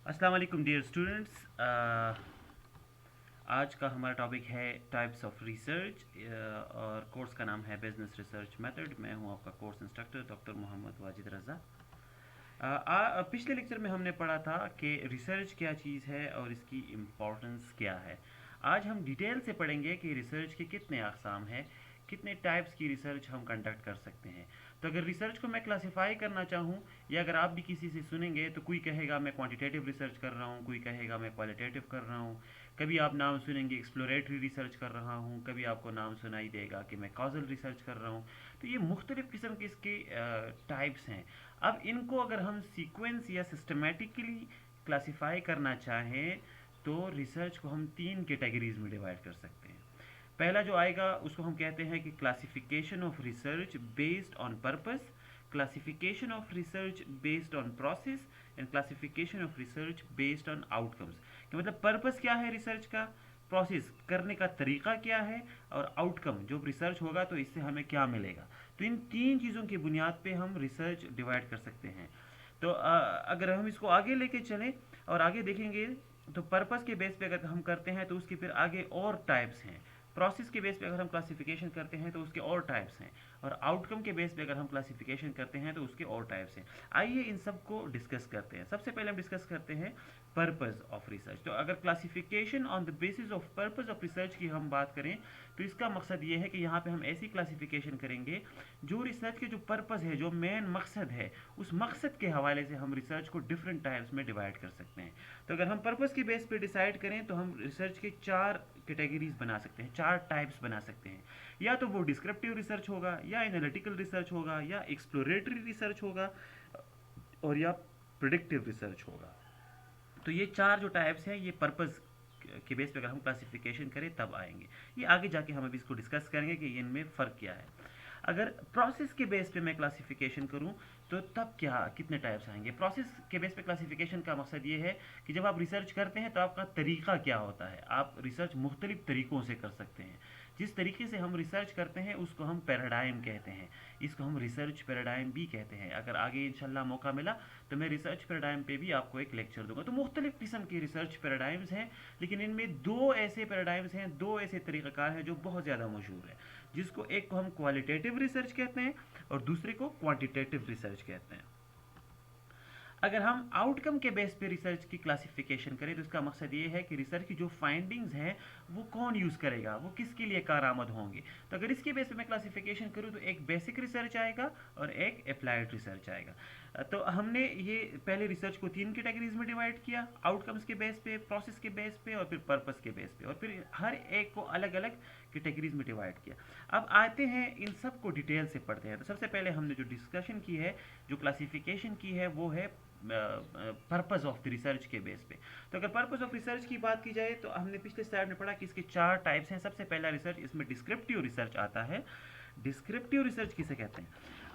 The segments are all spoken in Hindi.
अस्सलाम वालेकुम डियर स्टूडेंट्स। आज का हमारा टॉपिक है टाइप्स ऑफ रिसर्च और कोर्स का नाम है बिजनेस रिसर्च मेथड। मैं हूं आपका course instructor doctor Mohammad Wajid Raza. पिछले लेक्चर में हमने पढ़ा था कि रिसर्च क्या चीज़ है और इसकी इम्पोर्टेंस क्या है। आज हम डिटेल से पढ़ेंगे कि रिसर्च के कितने अक़साम हैं, कितने टाइप्स की रिसर्च हम कंडक्ट कर सकते हैं। तो अगर रिसर्च को मैं क्लासिफाई करना चाहूँ या अगर आप भी किसी से सुनेंगे तो कोई कहेगा मैं क्वांटिटेटिव रिसर्च कर रहा हूँ, कोई कहेगा मैं क्वालिटेटिव कर रहा हूँ। कभी आप नाम सुनेंगे एक्सप्लोरेटरी रिसर्च कर रहा हूँ, कभी आपको नाम सुनाई देगा कि मैं कॉजल रिसर्च कर रहा हूँ। तो ये मुख्तलिफ़ किस्म के इसके टाइप्स हैं। अब इनको अगर हम सीक्वेंस या सिस्टमेटिकली क्लासिफाई करना चाहें तो रिसर्च को हम तीन कैटेगरीज में डिवाइड कर सकते हैं। पहला जो आएगा उसको हम कहते हैं कि classification of research based on purpose, classification of research based on process and classification of research based on outcomes. कि मतलब पर्पस क्या है रिसर्च का, प्रोसेस करने का तरीका क्या है और आउटकम जो रिसर्च होगा तो इससे हमें क्या मिलेगा। तो इन तीन चीज़ों की बुनियाद पे हम रिसर्च डिवाइड कर सकते हैं। तो अगर हम इसको आगे लेके चलें और आगे देखेंगे तो पर्पस के बेस पे अगर हम करते हैं तो उसके फिर आगे और टाइप्स हैं। प्रोसेस के बेस पे अगर हम क्लासिफिकेशन करते हैं तो उसके और टाइप्स हैं और आउटकम के बेस पे अगर हम क्लासिफिकेशन करते हैं तो उसके और टाइप्स हैं। आइए इन सब को डिस्कस करते हैं। सबसे पहले हम डिस्कस करते हैं पर्पस ऑफ रिसर्च। तो अगर classification on the basis of purpose of research की हम बात करें तो इसका मकसद ये है कि यहाँ पे हम ऐसी क्लासिफिकेशन करेंगे जो रिसर्च के जो पर्पस है, जो मेन मकसद है, उस मकसद के हवाले से हम रिसर्च को डिफरेंट टाइप्स में डिवाइड कर सकते हैं। तो अगर हम पर्पस के बेस पे डिसाइड करें तो हम रिसर्च के चार कैटेगरीज बना सकते हैं, चार टाइप्स बना सकते हैं। या तो वो डिस्क्रिप्टिव रिसर्च होगा, या एनालिटिकल रिसर्च होगा, या एक्सप्लोरेटरी रिसर्च होगा, और या प्रिडिक्टिव रिसर्च होगा। तो ये चार जो टाइप्स हैं ये पर्पस के बेस पे अगर हम क्लासिफिकेशन करें तब आएंगे। ये आगे जाके हम अभी इसको डिस्कस करेंगे कि इनमें फ़र्क क्या है। अगर प्रोसेस के बेस पे मैं क्लासिफिकेशन करूं तो तब क्या कितने टाइप्स आएंगे। प्रोसेस के बेस पे क्लासिफिकेशन का मकसद ये है कि जब आप रिसर्च करते हैं तो आपका तरीका क्या होता है। आप रिसर्च मुख्तलिफ तरीक़ों से कर सकते हैं। जिस तरीके से हम रिसर्च करते हैं उसको हम पैराडाइम कहते हैं, इसको हम रिसर्च पैराडाइम भी कहते हैं। अगर आगे इंशाल्लाह मौका मिला तो मैं रिसर्च पैराडाइम पे भी आपको एक लेक्चर दूंगा। तो मुख्तलिफ किस्म के रिसर्च पैराडाइम्स हैं, लेकिन इनमें दो ऐसे पैराडाइम्स हैं, दो ऐसे तरीक़ाकार हैं जो बहुत ज़्यादा मशहूर है, जिसको एक को हम क्वालिटेटिव रिसर्च कहते हैं और दूसरे को क्वांटिटेटिव रिसर्च कहते हैं। अगर हम आउटकम के बेस पे रिसर्च की क्लासिफिकेशन करें तो इसका मकसद ये है कि रिसर्च की जो फाइंडिंग्स हैं वो कौन यूज़ करेगा, वो किसके लिए कारआमद होंगे। तो अगर इसके बेस पे मैं क्लासिफिकेशन करूँ तो एक बेसिक रिसर्च आएगा और एक अप्लाइड रिसर्च आएगा। तो हमने ये पहले रिसर्च को तीन कैटेगरीज में डिवाइड किया, आउटकम्स के बेस पे, प्रोसेस के बेस पे और फिर पर्पस के बेस पे, और फिर हर एक को अलग अलग कैटेगरीज में डिवाइड किया। अब आते हैं इन सब को डिटेल से पढ़ते हैं। तो सबसे पहले हमने जो डिस्कशन की है, जो क्लासिफिकेशन की है, वो है पर्पस ऑफ द रिसर्च के बेस पे। तो अगर पर्पस ऑफ रिसर्च की बात की जाए तो हमने पिछले स्लाइड में पढ़ा कि इसके चार टाइप्स हैं। सबसे पहला रिसर्च, इसमें डिस्क्रिप्टिव रिसर्च आता है। डिस्क्रिप्टिव रिसर्च किसे कहते हैं।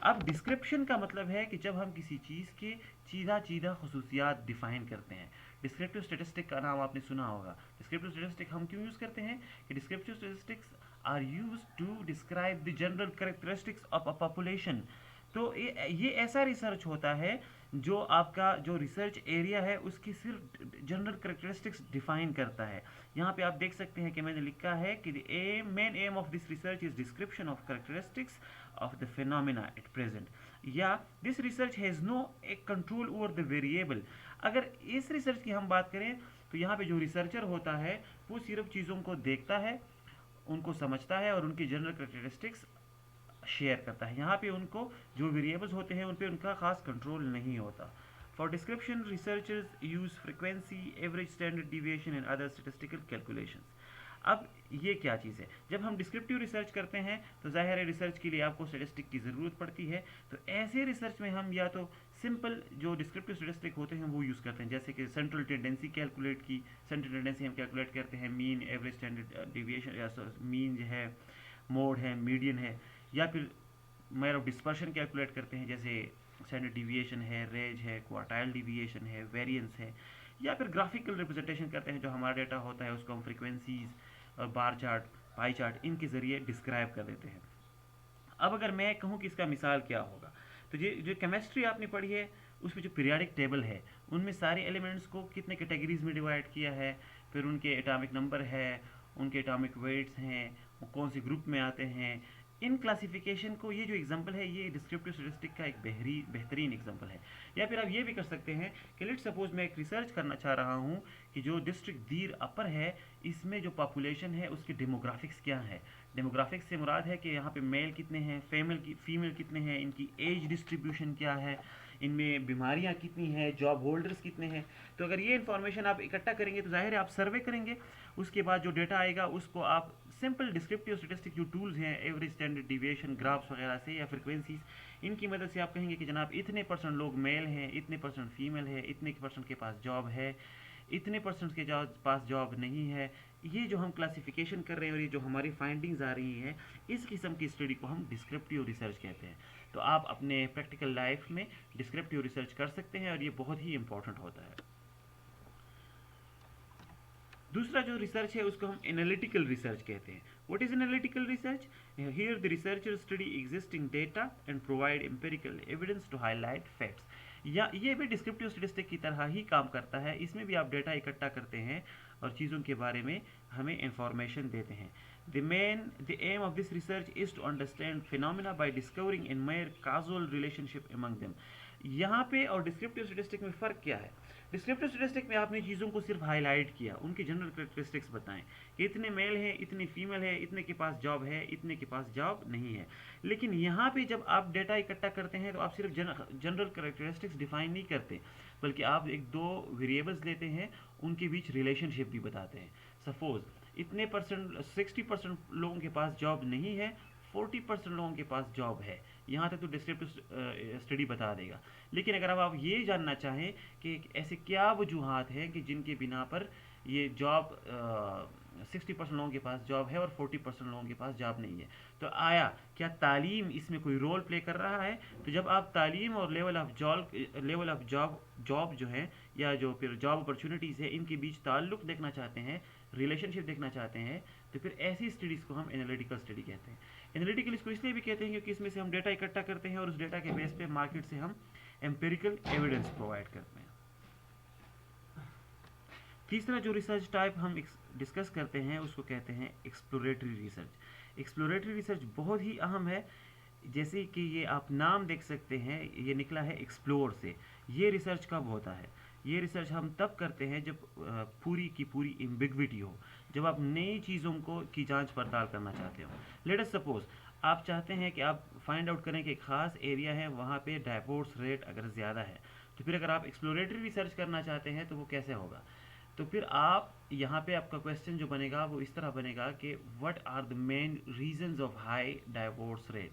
अब डिस्क्रिप्शन का मतलब है कि जब हम किसी चीज़ के चीदा चीदा खसूसियात डिफाइन करते हैं। डिस्क्रिप्टिव स्टेटिस्टिक का नाम आपने सुना होगा। डिस्क्रिप्टिव स्टेटिस्टिक हम क्यों यूज़ करते हैं कि descriptive statistics are use to describe the general characteristics of a population. तो ये ऐसा रिसर्च होता है जो आपका जो रिसर्च एरिया है उसकी सिर्फ जनरल करेक्टरिस्टिक्स डिफाइन करता है। यहाँ पे आप देख सकते हैं कि मैंने लिखा है कि main aim of this research is description of characteristics of the phenomena at present, या this research has no a control over the variable. अगर इस रिसर्च की हम बात करें तो यहाँ पे जो रिसर्चर होता है वो सिर्फ चीज़ों को देखता है, उनको समझता है और उनकी जनरल करेक्टरिस्टिक्स शेयर करता है। यहाँ पे उनको जो वेरिएबल्स होते हैं उन पे उनका खास कंट्रोल नहीं होता। For description researchers use frequency, average standard deviation and other statistical calculations. अब ये क्या चीज़ है, जब हम डिस्क्रिप्टिव रिसर्च करते हैं तो जाहिर है रिसर्च के लिए आपको स्टेटिस्टिक की ज़रूरत पड़ती है। तो ऐसे रिसर्च में हम या तो सिंपल जो डिस्क्रिप्टिव स्टेटिस्टिक होते हैं वो यूज़ करते हैं, जैसे कि सेंट्रल टेंडेंसी कैलकुलेट की। सेंट्रल टेंडेंसी हम कैलकुलेट करते हैं मीन, एवरेज स्टैंडर्ड डिविएशन, या मीन जो है, मोड है, मीडियन है, या फिर मेयर ऑफ डिस्पर्शन कैलकुलेट करते हैं, जैसे स्टैंडर्ड डिविएशन है, रेंज है, क्वार्टाइल डिविएशन है, वेरिएंस है। या फिर ग्राफिकल रिप्रेजेंटेशन करते हैं, जो हमारा डेटा होता है उसको हम फ्रीक्वेंसीज और बार चार्ट, पाई चार्ट, इनके ज़रिए डिस्क्राइब कर देते हैं। अब अगर मैं कहूँ कि इसका मिसाल क्या होगा, तो ये जो केमिस्ट्री आपने पढ़ी है उसमें जो पीरियाडिक टेबल है उनमें सारे एलिमेंट्स को कितने कैटेगरीज में डिवाइड किया है, फिर उनके एटॉमिक नंबर है, उनके एटॉमिक वेट्स हैं, वो कौन से ग्रुप में आते हैं। इन क्लासिफिकेशन को, ये जो एग्जांपल है ये डिस्क्रिप्टिव स्टैटिस्टिक का एक बेहतरीन एग्जांपल है। या फिर आप ये भी कर सकते हैं कि लेट सपोज मैं एक रिसर्च करना चाह रहा हूँ कि जो डिस्ट्रिक्ट दीर अपर है इसमें जो पॉपुलेशन है उसकी डेमोग्राफिक्स क्या है। डेमोग्राफिक्स से मुराद है कि यहाँ पे मेल कितने हैं, फीमेल कितने हैं, इनकी एज डिस्ट्रीब्यूशन क्या है, इनमें बीमारियाँ कितनी हैं, जॉब होल्डर्स कितने हैं। तो अगर ये इन्फॉर्मेशन आप इकट्ठा करेंगे तो जाहिर है आप सर्वे करेंगे, उसके बाद जो डेटा आएगा उसको आप सिंपल डिस्क्रिप्टिव स्टैटिस्टिक जो टूल्स हैं एवरेज स्टैंडर्ड डिविएशन ग्राफ्स वगैरह से या फ्रिक्वेंसीज, इनकी मदद से आप कहेंगे कि जनाब इतने परसेंट लोग मेल हैं, इतने परसेंट फीमेल है, इतने परसेंट के पास जॉब है, इतने परसेंट के पास जॉब नहीं है। ये जो हम क्लासिफिकेशन कर रहे हैं और ये जो हमारी फाइंडिंग्स आ रही हैं, इस किस्म की स्टडी को हम डिस्क्रिप्टिव रिसर्च कहते हैं। तो आप अपने प्रैक्टिकल लाइफ में डिस्क्रिप्टिव रिसर्च कर सकते हैं और ये बहुत ही इंपॉर्टेंट होता है। दूसरा जो रिसर्च है उसको हम एनालिटिकल रिसर्च कहते हैं। What is analytical research? Here the researcher study existing data and provide empirical evidence to highlight facts. या ये भी डिस्क्रिप्टिव स्टैटिस्टिक की तरह ही काम करता है। इसमें भी आप डेटा इकट्ठा करते हैं और चीज़ों के बारे में हमें इंफॉर्मेशन देते हैं। The aim of this research is to understand phenomena by discovering in mere causal relationship among them। यहाँ पे और डिस्क्रिप्टिव स्टैटिस्टिक में फ़र्क क्या है? डिस्क्रिप्टिव स्टैटिस्टिक में आपने चीज़ों को सिर्फ हाईलाइट किया, उनकी जनरल कैरेक्टरिस्टिक्स बताएं कि इतने मेल हैं, इतनी फीमेल है, इतने के पास जॉब है, इतने के पास जॉब नहीं है। लेकिन यहाँ पे जब आप डेटा इकट्ठा करते हैं तो आप सिर्फ जनरल कैरेक्टरिस्टिक्स डिफाइन नहीं करते, बल्कि आप एक दो वेरिएबल्स लेते हैं, उनके बीच रिलेशनशिप भी बताते हैं। सपोज इतने परसेंट 60% लोगों के पास जॉब नहीं है, 40% लोगों के पास जॉब है, यहाँ तक तो डिस्क्रिप्टिव स्टडी बता देगा। लेकिन अगर अब आप ये जानना चाहें कि ऐसे क्या वजूहात हैं कि जिनके बिना पर ये जॉब 60% लोगों के पास जॉब है और 40% लोगों के पास जॉब नहीं है, तो आया क्या तालीम इसमें कोई रोल प्ले कर रहा है? तो जब आप तालीम और लेवल ऑफ जॉब जो है या जो फिर जॉब अपॉर्चुनिटीज़ है इनके बीच ताल्लुक़ देखना चाहते हैं, रिलेशनशिप देखना चाहते हैं, तो फिर ऐसी स्टडीज़ को हम एनालिटिकल स्टडी कहते हैं। एनालिटिकल इसको इसलिए भी कहते हैं क्योंकि इसमें से हम डेटा इकट्ठा करते हैं और उस डेटा के बेस पे मार्केट से हम एम्पिरिकल एविडेंस प्रोवाइड करते हैं। तीसरा जो रिसर्च टाइप हम डिस्कस करते हैं उसको कहते हैं एक्सप्लोरेटरी रिसर्च। एक्सप्लोरेटरी रिसर्च बहुत ही अहम है, जैसे कि ये आप नाम देख सकते हैं, ये निकला है एक्सप्लोर से। ये रिसर्च कब होता है? ये रिसर्च हम तब करते हैं जब पूरी की पूरी एम्बिग्विटी हो, जब आप नई चीज़ों की जांच पड़ताल करना चाहते हो। लेट अस सपोज आप चाहते हैं कि आप फाइंड आउट करें कि एक ख़ास एरिया है, वहाँ पे डाइवोर्स रेट अगर ज़्यादा है, तो फिर अगर आप एक्सप्लोरेटरी रिसर्च करना चाहते हैं तो वो कैसे होगा? तो फिर आप यहाँ पे आपका क्वेश्चन जो बनेगा वो इस तरह बनेगा कि what are the main reasons of high divorce rate.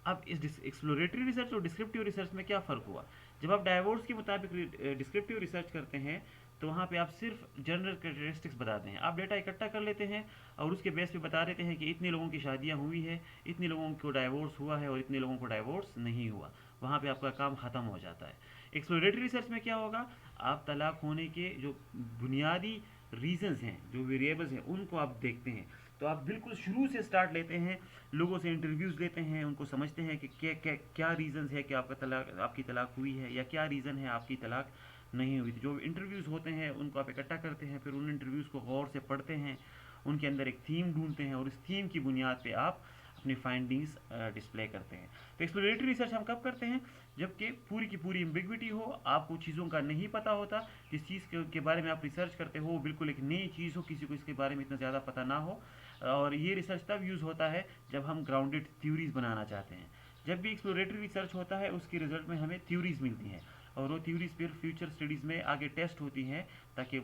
अब इस एक्सप्लोरेटरी रिसर्च और डिस्क्रिप्टिव रिसर्च में क्या फ़र्क हुआ? जब आप डाइवोर्स के मुताबिक डिस्क्रिप्टिव रिसर्च करते हैं तो वहाँ पे आप सिर्फ जनरल कैरेक्टरिस्टिक्स बताते हैं, आप डेटा इकट्ठा कर लेते हैं और उसके बेस पे बता देते हैं कि इतने लोगों की शादियाँ हुई है, इतने लोगों को डाइवोर्स हुआ है और इतने लोगों को डाइवोर्स नहीं हुआ। वहाँ पे आपका काम ख़त्म हो जाता है। एक्सप्लोरेटरी रिसर्च में क्या होगा? आप तलाक होने के जो बुनियादी रीजंस हैं, जो वेरिएबल्स हैं, उनको आप देखते हैं। तो आप बिल्कुल शुरू से स्टार्ट लेते हैं, लोगों से इंटरव्यूज़ लेते हैं, उनको समझते हैं कि क्या रीज़न्स है कि आपकी तलाक हुई है या क्या रीज़न है आपकी तलाक नहीं हुई थी। जो इंटरव्यूज़ होते हैं उनको आप इकट्ठा करते हैं, फिर उन इंटरव्यूज़ को गौर से पढ़ते हैं, उनके अंदर एक थीम ढूंढते हैं और इस थीम की बुनियाद पे आप अपनी फाइंडिंग्स डिस्प्ले करते हैं। तो एक्सप्लोरेटरी रिसर्च हम कब करते हैं? जबकि पूरी की पूरी एम्बिग्विटी हो, आपको चीज़ों का नहीं पता होता, जिस चीज़ के बारे में आप रिसर्च करते हो वो बिल्कुल एक नई चीज़ हो, किसी को इसके बारे में इतना ज़्यादा पता ना हो। और ये रिसर्च तब यूज़ होता है जब हम ग्राउंडेड थ्योरीज बनाना चाहते हैं। जब भी एक्सप्लोरेटरी रिसर्च होता है उसके रिजल्ट में हमें थ्योरीज मिलती हैं और वो थ्योरीज फिर फ्यूचर स्टडीज़ में आगे टेस्ट होती हैं ताकि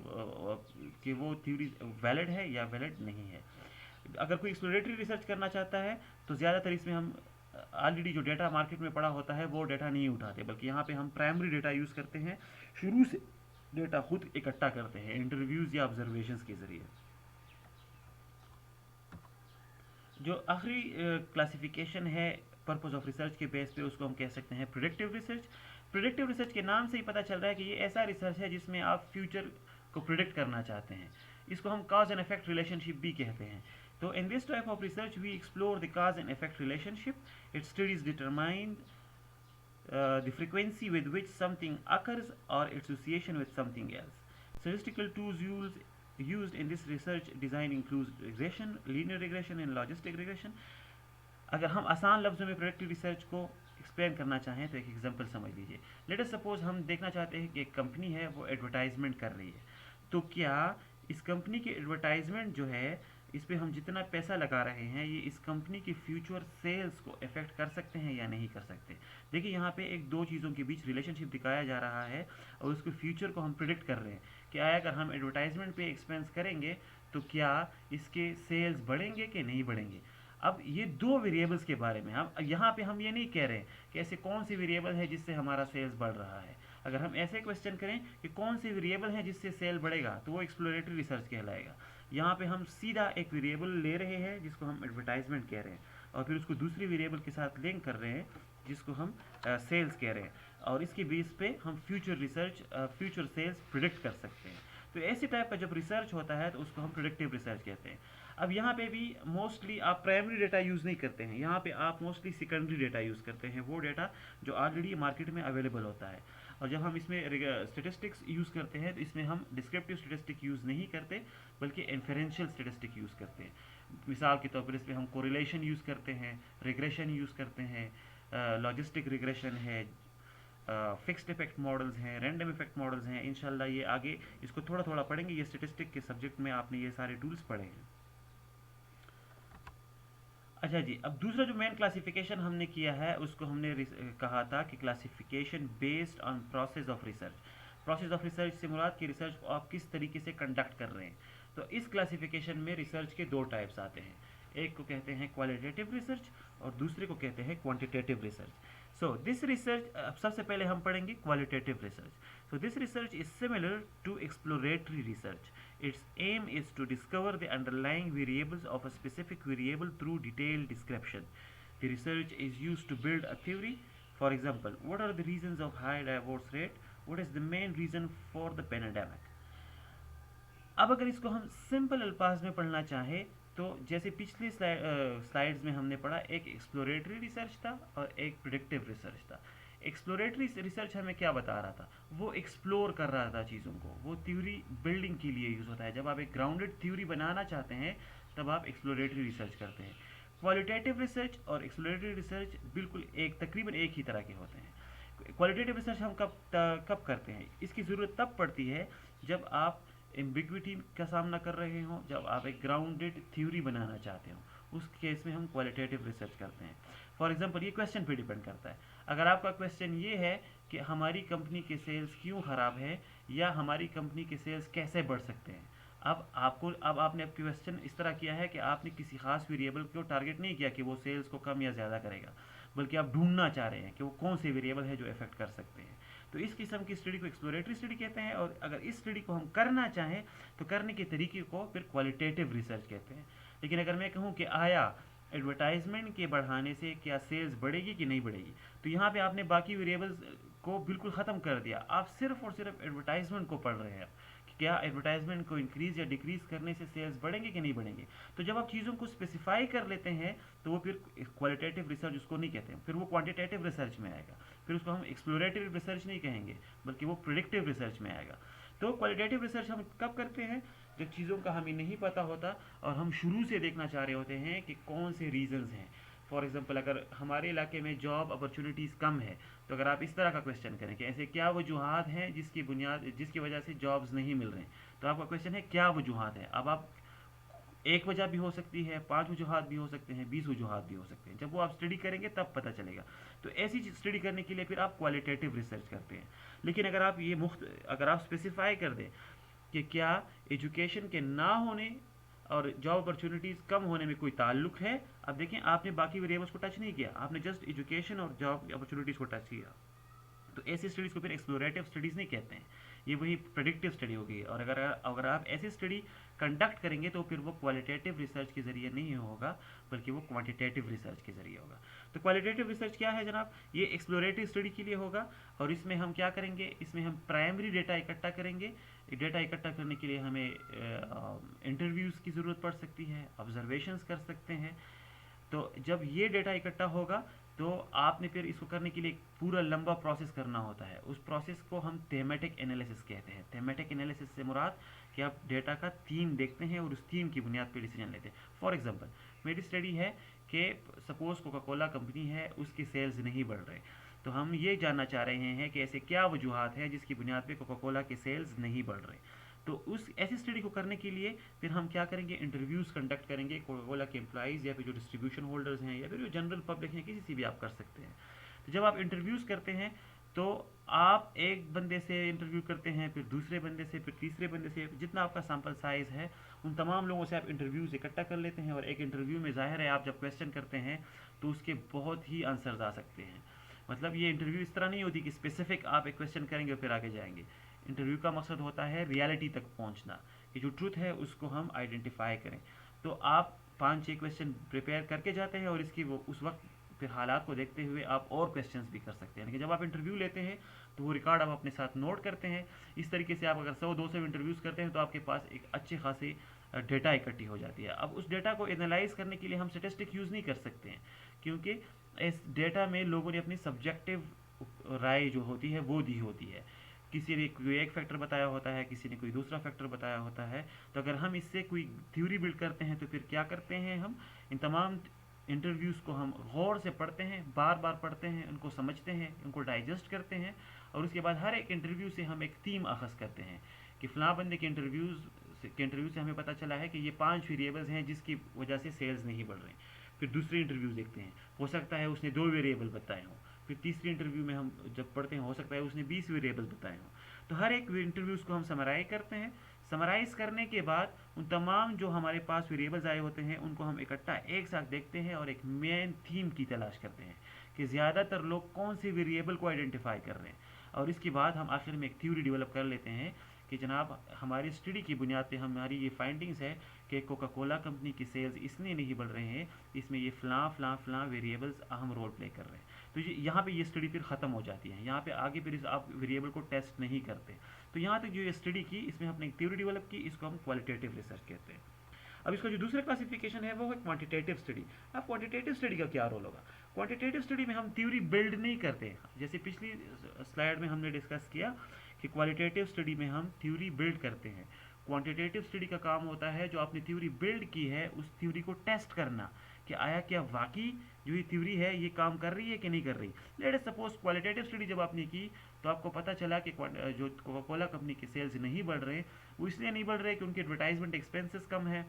कि वो थ्योरीज वैलिड है या वैलिड नहीं है। अगर कोई एक्सप्लोरेटरी रिसर्च करना चाहता है तो ज़्यादातर इसमें हम ऑलरेडी जो डेटा मार्केट में पड़ा होता है वो डेटा नहीं उठाते, बल्कि यहाँ पे हम प्राइमरी डेटा यूज़ करते हैं, शुरू से डेटा खुद इकट्ठा करते हैं इंटरव्यूज़ या ऑब्जर्वेशंस के ज़रिए। जो आखिरी क्लासिफिकेशन है पर्पस ऑफ रिसर्च के बेस पे, उसको हम कह सकते हैं प्रेडिक्टिव रिसर्च। प्रेडिक्टिव रिसर्च के नाम से ही पता चल रहा है कि ये ऐसा रिसर्च है जिसमें आप फ्यूचर को प्रिडिक्ट करना चाहते हैं। इसको हम कॉज एंड इफेक्ट रिलेशनशिप भी कहते हैं। तो in this type of research we explore the cause and effect relationship, it studies determine the frequency with which something occurs or its association with something else. Statistical tools used in this research design includes regression, linear regression and logistic regression. अगर हम आसान लफ्ज़ों में प्रोडक्टिव रिसर्च को एक्सप्लेन करना चाहें तो एक एग्जांपल समझ लीजिए. लेट अस सपोज हम देखना चाहते हैं कि एक कंपनी है वो एडवर्टाइजमेंट कर रही है, तो क्या इस कंपनी की एडवर्टाइजमेंट जो है इस पर हम जितना पैसा लगा रहे हैं ये इस कंपनी की फ्यूचर सेल्स को अफेक्ट कर सकते हैं या नहीं कर सकते. देखिए यहाँ पे एक दो चीज़ों के बीच रिलेशनशिप दिखाया जा रहा है और उसके फ्यूचर को हम प्रिडिक्ट कर रहे हैं कि अगर हम एडवर्टाइजमेंट पे एक्सपेंस करेंगे तो क्या इसके सेल्स बढ़ेंगे कि नहीं बढ़ेंगे. अब ये दो वेरिएबल्स के बारे में हम यहाँ पे हम ये नहीं कह रहे कि ऐसे कौन सी वेरिएबल है जिससे हमारा सेल्स बढ़ रहा है. अगर हम ऐसे क्वेश्चन करें कि कौन सी वेरिएबल है जिससे सेल बढ़ेगा तो वो एक्सप्लोरेटरी रिसर्च कहलाएगा. यहाँ पे हम सीधा एक वेरिएबल ले रहे हैं जिसको हम एडवर्टाइजमेंट कह रहे हैं और फिर उसको दूसरी वेरिएबल के साथ लिंक कर रहे हैं जिसको हम सेल्स कह रहे हैं और इसके बेस पे हम फ्यूचर सेल्स प्रिडिक्ट कर सकते हैं. तो ऐसे टाइप का जब रिसर्च होता है तो उसको हम प्रोडक्टिव रिसर्च कहते हैं. अब यहाँ पे भी मोस्टली आप प्राइमरी डेटा यूज़ नहीं करते हैं, यहाँ पे आप मोस्टली सेकेंडरी डेटा यूज़ करते हैं, वो डेटा जो ऑलरेडी मार्केट में अवेलेबल होता है. और जब हम इसमें स्टेटिस्टिक्स यूज़ करते हैं तो इसमें हम डिस्क्रिप्टिव स्टेटिस्टिक यूज़ नहीं करते बल्कि इन्फेरेंशियल स्टेटिस्टिक यूज़ करते हैं. मिसाल के तौर पर इसमें हम कोरिलेशन यूज़ करते हैं, रिग्रेशन यूज़ करते हैं, लॉजिस्टिक रिग्रेशन है, फिक्स्ड इफेक्ट मॉडल्स हैं, रैंडम इफेक्ट मॉडल्स हैं. इंशाल्लाह ये आगे इसको थोड़ा थोड़ा पढ़ेंगे, ये स्टेटिस्टिक के सब्जेक्ट में आपने ये सारे टूल्स पढ़े हैं. अच्छा जी, अब दूसरा जो मेन क्लासिफिकेशन हमने किया है उसको हमने कहा था कि classification based on process of research. Process of research से मुराद कि रिसर्च को आप किस तरीके से कंडक्ट कर रहे हैं. तो इस क्लासिफिकेशन में रिसर्च के दो टाइप्स आते हैं, एक को कहते हैं क्वालिटेटिव रिसर्च और दूसरे को कहते हैं quantitative research. So this research, अब सबसे पहले हम पढ़ेंगे qualitative research. So this research is similar to exploratory research. Its aim is to discover the underlying variables of a specific variable through detailed description. The research is used to build a theory. For example, what are the reasons of high divorce rate? What is the main reason for the pandemic? अब अगर इसको हम सिंपल अल्फाज में पढ़ना चाहें तो जैसे पिछली स्लाइड्स में हमने पढ़ा, एक एक्सप्लोरेटरी रिसर्च था और एक प्रिडिक्टिव रिसर्च था. एक्सप्लोरेटरी रिसर्च हमें क्या बता रहा था, वो एक्सप्लोर कर रहा था चीज़ों को, वो थ्योरी बिल्डिंग के लिए यूज़ होता है. जब आप एक ग्राउंडेड थ्योरी बनाना चाहते हैं तब आप एक्सप्लोरेटरी रिसर्च करते हैं. क्वालिटेटिव रिसर्च और एक्सप्लोरेटरी रिसर्च बिल्कुल तकरीबन एक ही तरह के होते हैं. क्वालिटेटिव रिसर्च हम कब करते हैं, इसकी ज़रूरत तब पड़ती है जब आप एम्बिग्विटी का सामना कर रहे हो, जब आप एक ग्राउंडेड थ्योरी बनाना चाहते हो, उस केस में हम क्वालिटेटिव रिसर्च करते हैं. फॉर एग्जांपल, ये क्वेश्चन पे डिपेंड करता है. अगर आपका क्वेश्चन ये है कि हमारी कंपनी के सेल्स क्यों ख़राब है या हमारी कंपनी के सेल्स कैसे बढ़ सकते हैं, अब आपने क्वेश्चन इस तरह किया है कि आपने किसी खास वेरिएबल को टारगेट नहीं किया कि वो सेल्स को कम या ज़्यादा करेगा, बल्कि आप ढूंढना चाह रहे हैं कि वो कौन से वेरिएबल है जो इफेक्ट कर सकते हैं. तो इस किस्म की स्टडी को एक्सप्लोरेटरी स्टडी कहते हैं. और अगर इस स्टडी को हम करना चाहें तो करने के तरीके को फिर क्वालिटेटिव रिसर्च कहते हैं. लेकिन अगर मैं कहूँ कि आया एडवर्टाइजमेंट के बढ़ाने से क्या सेल्स बढ़ेगी कि नहीं बढ़ेगी, तो यहाँ पे आपने बाकी वेरिएबल्स को बिल्कुल ख़त्म कर दिया. आप सिर्फ और सिर्फ एडवर्टाइजमेंट को पढ़ रहे हैं कि क्या एडवर्टाइजमेंट को इंक्रीज़ या डिक्रीज़ करने से सेल्स बढ़ेंगे कि नहीं बढ़ेंगे. तो जब आप चीज़ों को स्पेसिफाई कर लेते हैं तो वो फिर क्वालिटेटिव रिसर्च उसको नहीं कहते हैं, फिर वो क्वांटिटेटिव रिसर्च में आएगा. फिर उसको हम एक्सप्लोरेटरी रिसर्च नहीं कहेंगे बल्कि वो प्रेडिक्टिव रिसर्च में आएगा. तो क्वालिटेटिव रिसर्च हम कब करते हैं, जब चीज़ों का हमें नहीं पता होता और हम शुरू से देखना चाह रहे होते हैं कि कौन से रीजंस हैं. फॉर एग्जांपल, अगर हमारे इलाके में जॉब अपॉर्चुनिटीज़ कम है तो अगर आप इस तरह का क्वेश्चन करें कि ऐसे क्या वजूहात हैं जिसकी वजह से जॉब्स नहीं मिल रहे हैं, तो आपका क्वेश्चन है क्या वजूहात है. अब आप एक वजह भी हो सकती है, 5 वजूहात भी हो सकते हैं, 20 वजूहात भी हो सकते हैं. जब वो आप स्टडी करेंगे तब पता चलेगा. तो ऐसी स्टडी करने के लिए फिर आप क्वालिटेटिव रिसर्च करते हैं. लेकिन अगर आप स्पेसिफाई कर दें कि क्या एजुकेशन के ना होने और जॉब अपॉर्चुनिटीज़ कम होने में कोई ताल्लुक है. अब देखें, आपने बाकी वेरिएबल्स को टच नहीं किया, आपने जस्ट एजुकेशन और जॉब अपॉर्चुनिटीज़ को टच किया. तो ऐसी स्टडीज़ को फिर एक्सप्लोरेटिव स्टडीज़ नहीं कहते हैं, ये वही प्रेडिक्टिव स्टडी होगी. और अगर आप ऐसी स्टडी कंडक्ट करेंगे तो फिर वो क्वालिटेटिव रिसर्च के ज़रिए नहीं होगा बल्कि वो क्वांटिटेटिव रिसर्च के ज़रिए होगा. तो क्वालिटेटिव रिसर्च क्या है जनाब, ये एक्सप्लोरेटिव स्टडी के लिए होगा. और इसमें हम क्या करेंगे, इसमें हम प्राइमरी डेटा इकट्ठा करेंगे. डेटा इकट्ठा करने के लिए हमें इंटरव्यूज़ की ज़रूरत पड़ सकती है, ऑब्जर्वेशंस कर सकते हैं. तो जब ये डेटा इकट्ठा होगा तो आपने फिर इसको करने के लिए एक पूरा लंबा प्रोसेस करना होता है। उस प्रोसेस को हम थेमेटिक एनालिसिस कहते हैं। थेमेटिक एनालिसिस से मुराद कि आप डेटा का थीम देखते हैं और उस थीम की बुनियाद पर डिसीजन लेते हैं। फॉर एग्जांपल, मेरी स्टडी है कि सपोज कोका कोला कंपनी है, उसकी सेल्स नहीं बढ़ रहे, तो हम ये जानना चाह रहे हैं कि ऐसे क्या वजूहत है जिसकी बुनियाद पे कोका कोला के सेल्स नहीं बढ़ रहे। तो उस ऐसी स्टडी को करने के लिए फिर हम क्या करेंगे, इंटरव्यूज़ कंडक्ट करेंगे कोका कोला के एम्प्लॉइज़ या फिर जो डिस्ट्रीब्यूशन होल्डर्स हैं या फिर जो जनरल पब्लिक हैं, किसी से भी आप कर सकते हैं। तो जब आप इंटरव्यूज़ करते हैं तो आप एक बंदे से इंटरव्यू करते हैं, फिर दूसरे बंदे से, फिर तीसरे बंदे से, जितना आपका सैम्पल साइज़ है उन तमाम लोगों से आप इंटरव्यूज़ इकट्ठा कर लेते हैं। और एक इंटरव्यू में ज़ाहिर है आप जब क्वेश्चन करते हैं तो उसके बहुत ही आंसर्स आ सकते हैं। मतलब ये इंटरव्यू इस तरह नहीं होती कि स्पेसिफिक आप एक क्वेश्चन करेंगे और फिर आगे जाएंगे। इंटरव्यू का मकसद होता है रियलिटी तक पहुंचना, कि जो ट्रूथ है उसको हम आइडेंटिफाई करें। तो आप 5-6 क्वेश्चन प्रिपेयर करके जाते हैं और इसकी वो उस वक्त फिर हालात को देखते हुए आप और क्वेश्चंस भी कर सकते हैं। लेकिन जब आप इंटरव्यू लेते हैं तो वो रिकॉर्ड आप अपने साथ नोट करते हैं। इस तरीके से आप अगर 100-200 इंटरव्यूज़ करते हैं तो आपके पास एक अच्छे खासी डेटा इकट्ठी हो जाती है। अब उस डेटा को एनालाइज करने के लिए हम स्टेटिस्टिक यूज़ नहीं कर सकते हैं, क्योंकि इस डेटा में लोगों ने अपनी सब्जेक्टिव राय जो होती है वो दी होती है। किसी ने कोई एक फैक्टर बताया होता है, किसी ने कोई दूसरा फैक्टर बताया होता है। तो अगर हम इससे कोई थ्योरी बिल्ड करते हैं तो फिर क्या करते हैं, हम इन तमाम इंटरव्यूज़ को हम गौर से पढ़ते हैं, बार बार पढ़ते हैं, उनको समझते हैं, उनको डाइजेस्ट करते हैं। और उसके बाद हर एक इंटरव्यू से हम एक थीम अखज़ करते हैं कि फ़लाँ बंदे के इंटरव्यू से हमें पता चला है कि ये 5 वेरिएबल्स हैं जिसकी वजह से सेल्स नहीं बढ़ रहे। फिर दूसरे इंटरव्यू देखते हैं, हो सकता है उसने 2 वेरिएबल बताए हों। फिर तीसरी इंटरव्यू में हम जब पढ़ते हैं, हो सकता है उसने 20 वेरिएबल बताए हों। तो हर एक इंटरव्यूज़ को हम समराइज करते हैं। समराइज़ करने के बाद उन तमाम जो हमारे पास वेरिएबल्स आए होते हैं उनको हम इकट्ठा एक साथ देखते हैं और एक मेन थीम की तलाश करते हैं कि ज़्यादातर लोग कौन से वेरिएबल को आइडेंटिफाई कर रहे हैं। और इसके बाद हम आखिर में एक थ्योरी डेवलप कर लेते हैं कि जनाब हमारी स्टडी की बुनियाद पे हमारी ये फाइंडिंग्स है कि कोका कोला कंपनी की सेल्स इसलिए नहीं बढ़ रहे हैं, इसमें ये फ़लाँ वेरिएबल्स अहम रोल प्ले कर रहे हैं। तो ये यहाँ पे ये स्टडी फिर ख़त्म हो जाती है। यहाँ पे आगे फिर इस आप वेरिएबल को टेस्ट नहीं करते। तो यहाँ तक जो ये स्टडी की, इसमें हमने एक थ्योरी डेवलप की, इसको हम क्वालिटेटिव रिसर्च कहते हैं। अब इसका जो दूसरा क्लासिफिकेशन है वो है क्वांटिटेटिव स्टडी। अब क्वांटिटेटिव स्टडी का क्या रोल होगा? क्वांटिटेटिव स्टडी में हम थ्योरी बिल्ड नहीं करते, जैसे पिछली स्लाइड में हमने डिस्कस किया कि क्वालिटेटिव स्टडी में हम थ्योरी बिल्ड करते हैं। क्वांटिटेटिव स्टडी का काम होता है जो आपने थ्योरी बिल्ड की है उस थ्योरी को टेस्ट करना कि आया क्या वाकई जो ये थ्योरी है ये काम कर रही है कि नहीं कर रही। Let us suppose qualitative study जब आपने की तो आपको पता चला कि जो कोका कोला कंपनी के सेल्स नहीं बढ़ रहे, वो इसलिए नहीं बढ़ रहे कि उनके एडवर्टाइजमेंट एक्सपेंसेस कम है,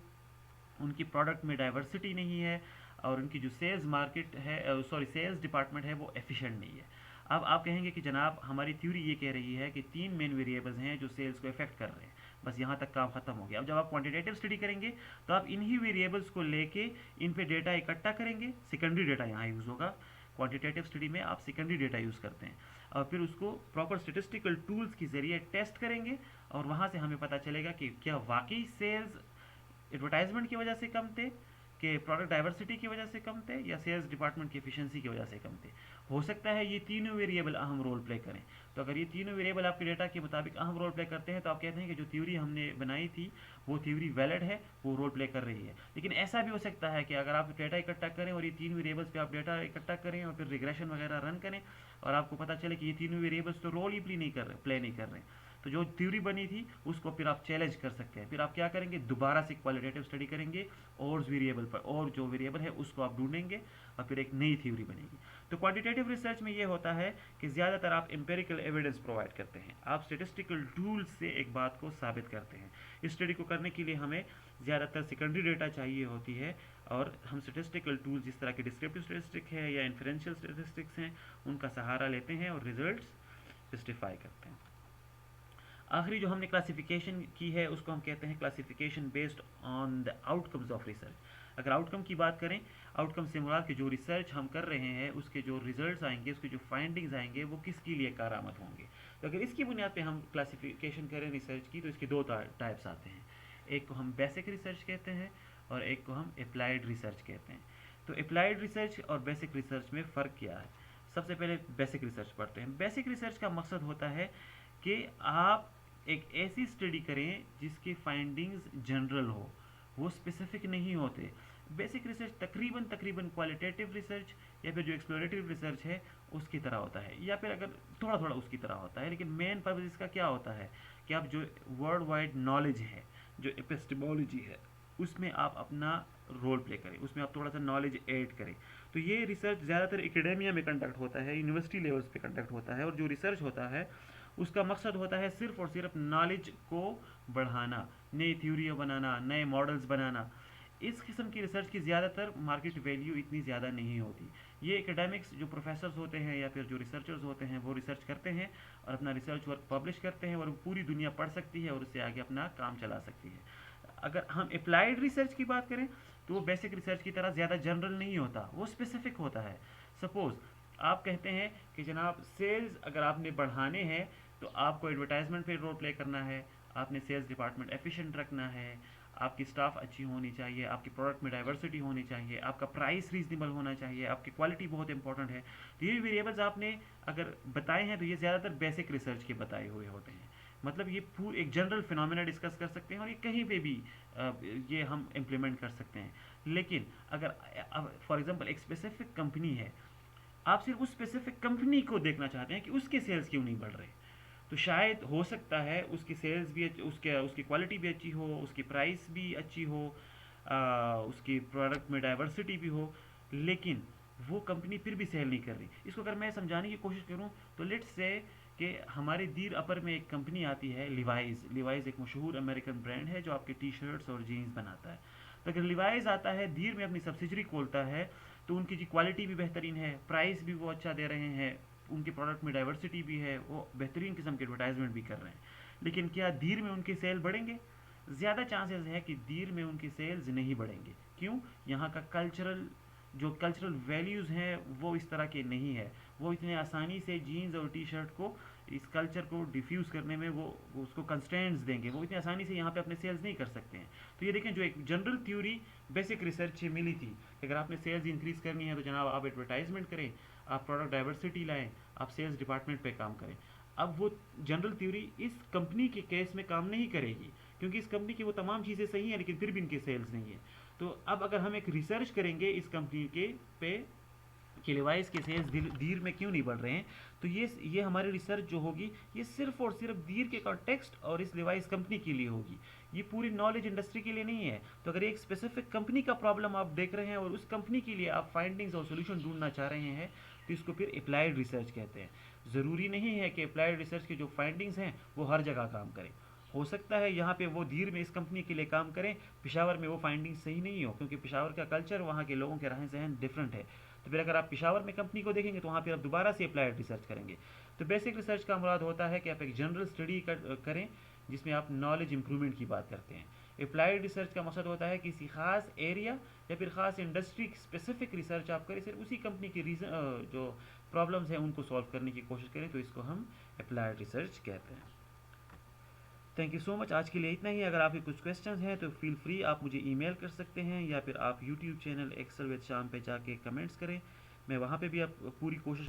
उनकी प्रोडक्ट में डाइवर्सिटी नहीं है, और उनकी जो सेल्स मार्केट है, सॉरी सेल्स डिपार्टमेंट है, वो एफिशिएंट नहीं है। अब आप कहेंगे कि जनाब हमारी थ्योरी ये कह रही है कि 3 मेन वेरिएबल्स हैं जो सेल्स को इफेक्ट कर रहे हैं, बस यहाँ तक काम खत्म हो गया। अब जब आप क्वांटिटेटिव स्टडी करेंगे तो आप इन्हीं वेरिएबल्स को लेके इन पे डेटा इकट्ठा करेंगे। सेकेंडरी डेटा यहाँ यूज़ होगा। क्वांटिटेटिव स्टडी में आप सेकेंडरी डेटा यूज़ करते हैं और फिर उसको प्रॉपर स्टेटिस्टिकल टूल्स के ज़रिए टेस्ट करेंगे और वहाँ से हमें पता चलेगा कि क्या वाकई सेल्स एडवर्टाइजमेंट की वजह से कम थे, कि प्रोडक्ट डाइवर्सिटी की वजह से कम थे, या सेल्स डिपार्टमेंट की एफिशिएंसी की वजह से कम थे। हो सकता है ये तीनों वेरिएबल अहम रोल प्ले करें। तो अगर ये तीनों वेरिएबल आपके डेटा के मुताबिक अहम रोल प्ले करते हैं तो आप कहते हैं कि जो थ्योरी हमने बनाई थी वो थ्योरी वैलिड है, वो रोल प्ले कर रही है। लेकिन ऐसा भी हो सकता है कि अगर आप डेटा इकट्ठा करें और ये 3 वेरिएबल्स पे आप डेटा इकट्ठा करें और फिर रिग्रेशन वगैरह रन करें और आपको पता चले कि ये तीनों वेरिएबल्स तो रोल ही प्ले नहीं कर रहे, तो जो थ्योरी बनी थी उसको फिर आप चैलेंज कर सकते हैं। फिर आप क्या करेंगे, दोबारा से क्वालिटेटिव स्टडी करेंगे और उस वेरिएबल पर, और जो वेरिएबल है उसको आप ढूंढेंगे और फिर एक नई थ्योरी बनेगी। तो क्वांटिटेटिव रिसर्च में ये होता है कि ज़्यादातर आप एम्पेरिकल एविडेंस प्रोवाइड करते हैं, आप स्टेटिस्टिकल टूल्स से एक बात को साबित करते हैं। इस स्टडी को करने के लिए हमें ज़्यादातर सेकेंडरी डेटा चाहिए होती है और हम स्टेटिस्टिकल टूल्स जिस तरह के डिस्क्रिप्टिव स्टेटिस्टिक है या इन्फरेंशियल स्टेटिस्टिक्स हैं उनका सहारा लेते हैं और रिजल्ट्स जस्टिफाई करते हैं। आखिरी जो हमने क्लासिफिकेशन की है उसको हम कहते हैं classification based on the outcomes of research. अगर आउटकम की बात करें, आउटकम से मुराद कि जो रिसर्च हम कर रहे हैं उसके जो रिजल्ट्स आएंगे, उसके जो फाइंडिंग्स आएंगे वो किसके लिए कारआमद होंगे। तो अगर इसकी बुनियाद पे हम क्लासिफिकेशन करें रिसर्च की तो इसके 2 टाइप्स आते हैं। एक को हम बेसिक रिसर्च कहते हैं और एक को हम अप्लाइड रिसर्च कहते हैं। तो अप्लाइड रिसर्च और बेसिक रिसर्च में फ़र्क क्या है? सबसे पहले बेसिक रिसर्च पढ़ते हैं। बेसिक रिसर्च का मकसद होता है कि आप एक ऐसी स्टडी करें जिसकी फाइंडिंग्स जनरल हो, वो स्पेसिफिक नहीं होते। बेसिक रिसर्च तकरीबन क्वालिटेटिव रिसर्च या फिर जो एक्सप्लोरेटिव रिसर्च है उसकी तरह होता है, या फिर अगर थोड़ा थोड़ा उसकी तरह होता है, लेकिन मेन पर्पज इसका क्या होता है कि आप जो वर्ल्ड वाइड नॉलेज है, जो एपिस्टेमोलॉजी है, उसमें आप अपना रोल प्ले करें, उसमें आप थोड़ा सा नॉलेज ऐड करें। तो ये रिसर्च ज़्यादातर एकेडेमिया में कंडक्ट होता है, यूनिवर्सिटी लेवल्स पे कंडक्ट होता है, और जो रिसर्च होता है उसका मकसद होता है सिर्फ और सिर्फ नॉलेज को बढ़ाना, नई थ्योरियाँ बनाना, नए मॉडल्स बनाना। इस किस्म की रिसर्च की ज़्यादातर मार्केट वैल्यू इतनी ज़्यादा नहीं होती। ये एकेडमिक्स जो प्रोफेसर्स होते हैं या फिर जो रिसर्चर्स होते हैं वो रिसर्च करते हैं और अपना रिसर्च वर्क पब्लिश करते हैं, और पूरी दुनिया पढ़ सकती है और उससे आगे अपना काम चला सकती है। अगर हम अप्लाइड रिसर्च की बात करें तो वो बेसिक रिसर्च की तरह ज़्यादा जनरल नहीं होता, वो स्पेसिफिक होता है। सपोज़ आप कहते हैं कि जनाब सेल्स अगर आपने बढ़ाने हैं तो आपको एडवर्टाइजमेंट पे रोल प्ले करना है, आपने सेल्स डिपार्टमेंट एफिशिएंट रखना है, आपकी स्टाफ अच्छी होनी चाहिए, आपकी प्रोडक्ट में डाइवर्सिटी होनी चाहिए, आपका प्राइस रीजनेबल होना चाहिए, आपकी क्वालिटी बहुत इंपॉर्टेंट है। तो ये वेरिएबल्स आपने अगर बताए हैं तो ये ज़्यादातर बेसिक रिसर्च के बताए हुए होते हैं। मतलब ये पूरी एक जनरल फिनोमेना डिस्कस कर सकते हैं और ये कहीं पे भी ये हम इम्प्लीमेंट कर सकते हैं। लेकिन अगर फॉर एग्जांपल एक स्पेसिफिक कंपनी है, आप सिर्फ उस स्पेसिफिक कंपनी को देखना चाहते हैं कि उसके सेल्स क्यों नहीं बढ़ रहे, तो शायद हो सकता है उसकी सेल्स भी उसके उसकी क्वालिटी भी अच्छी हो, उसकी प्राइस भी अच्छी हो, उसकी प्रोडक्ट में डाइवर्सिटी भी हो, लेकिन वो कंपनी फिर भी सेल नहीं कर रही। इसको अगर मैं समझाने की कोशिश करूं तो लेट्स से कि हमारे दीर अपर में एक कंपनी आती है लिवाइज। लिवाइज एक मशहूर अमेरिकन ब्रांड है जो आपके टी शर्ट्स और जीन्स बनाता है। तो अगर लिवाइज आता है धीर में अपनी सब्सिडरी खोलता है तो उनकी जी क्वालिटी भी बेहतरीन है, प्राइस भी वो अच्छा दे रहे हैं, उनके प्रोडक्ट में डाइवर्सिटी भी है, वो बेहतरीन किस्म के एडवर्टाइजमेंट भी कर रहे हैं, लेकिन क्या धीर में उनके सेल बढ़ेंगे? ज़्यादा चांसेस है कि धीर में उनकी सेल्स नहीं बढ़ेंगे। क्यों? यहाँ का कल्चरल वैल्यूज़ हैं वो इस तरह के नहीं है। वो इतने आसानी से जीन्स और टी शर्ट को, इस कल्चर को डिफ्यूज़ करने में वो उसको कंस्ट्रेंट्स देंगे, वो इतनी आसानी से यहाँ पे अपने सेल्स नहीं कर सकते हैं। तो ये देखें, जो एक जनरल थ्योरी बेसिक रिसर्च से मिली थी, अगर आपने सेल्स इंक्रीज़ करनी है तो जनाब आप एडवर्टाइजमेंट करें, आप प्रोडक्ट डाइवर्सिटी लाएं, आप सेल्स डिपार्टमेंट पे काम करें। अब वो जनरल थ्योरी इस कंपनी के केस में काम नहीं करेगी, क्योंकि इस कंपनी की वो तमाम चीज़ें सही हैं लेकिन फिर भी इनके सेल्स नहीं है। तो अब अगर हम एक रिसर्च करेंगे इस कंपनी के पे कि लिवाइस के सेल्स दीर में क्यों नहीं बढ़ रहे हैं, तो ये हमारी रिसर्च जो होगी ये सिर्फ और सिर्फ दीर के कॉन्टेक्स्ट और इस लिवाइस कंपनी के लिए होगी, ये पूरी नॉलेज इंडस्ट्री के लिए नहीं है। तो अगर एक स्पेसिफिक कंपनी का प्रॉब्लम आप देख रहे हैं और उस कंपनी के लिए आप फाइंडिंग्स और सोल्यूशन ढूंढना चाह रहे हैं तो इसको फिर अप्लाइड रिसर्च कहते हैं। ज़रूरी नहीं है कि अप्लाइड रिसर्च के जो फाइंडिंग्स हैं वो हर जगह काम करें। हो सकता है यहाँ पे वो धीर में इस कंपनी के लिए काम करें, पेशावर में वो फाइंडिंग सही नहीं हो, क्योंकि पेशावर का कल्चर, वहाँ के लोगों के रहन सहन डिफरेंट है। तो फिर अगर आप पेशावर में कंपनी को देखेंगे तो वहाँ पे आप दोबारा से अप्लाइड रिसर्च करेंगे। तो बेसिक रिसर्च का मुराद होता है कि आप एक जनरल स्टडी करें जिसमें आप नॉलेज इंप्रूवमेंट की बात करते हैं। अप्लाइड रिसर्च का मकसद होता है किसी खास एरिया या फिर खास इंडस्ट्री स्पेसिफिक रिसर्च आप करें, सिर्फ उसी कंपनी की रीज़न जो प्रॉब्लम्स हैं उनको सॉल्व करने की कोशिश करें, तो इसको हम अप्लाइड रिसर्च कहते हैं। Thank you so much. आज के लिए इतना ही। अगर आपके कुछ क्वेश्चंस हैं तो फील फ्री, आप मुझे ईमेल कर सकते हैं या फिर आप यूट्यूब चैनल एक्सेल विद शाम पे जाके कमेंट्स करें, मैं वहाँ पे भी आप पूरी कोशिश